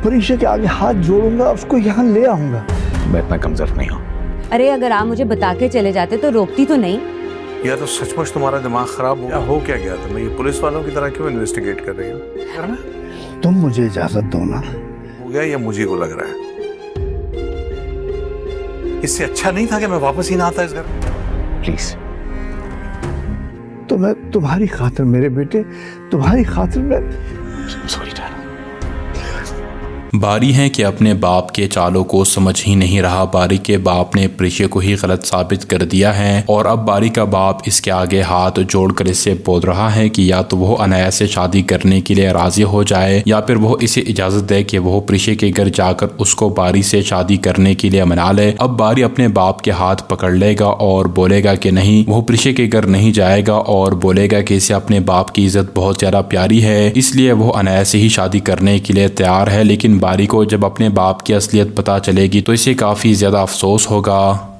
परीक्षा के आगे हाथ जोड़ूंगा, उसको यहाँ ले आऊंगा। मैं इतना कमजोर नहीं हूँ। अरे अगर आप मुझे बता के चले जाते तो रोकती तो नहीं। या तो सचमुच तुम्हारा दिमाग खराब हो क्या गया तुम्हें? ये पुलिस वालों की तरह क्यों इन्वेस्टिगेट कर रही हो? तुम मुझे इजाजत दो ना। हो गया या मुझे को लग रहा है? इससे अच्छा नहीं था कि मैं वापस ही ना आता इस घर? प्लीज। तो मैं तुम्हारी खातिर, मेरे बेटे, तुम्हारी खातिर मैं सॉरी डैड। बारी है कि अपने बाप के चालों को समझ ही नहीं रहा। बारी के बाप ने प्रीशे को ही गलत साबित कर दिया है और अब बारी का बाप इसके आगे हाथ जोड़कर इससे बोल रहा है कि या तो वो अनाया से शादी करने के लिए राजी हो जाए या फिर वो इसे इजाजत दे कि वो प्रीशे के घर जाकर उसको बारी से शादी करने के लिए मना ले। अब बारी अपने बाप के हाथ पकड़ लेगा और बोलेगा कि नहीं, वो प्रीशे के घर नहीं जाएगा और बोलेगा कि इसे अपने बाप की इज्जत बहुत ज्यादा प्यारी है, इसलिए वो अनाया से ही शादी करने के लिए तैयार है। लेकिन बारी को जब अपने बाप की असलियत पता चलेगी तो इसे काफी ज्यादा अफसोस होगा।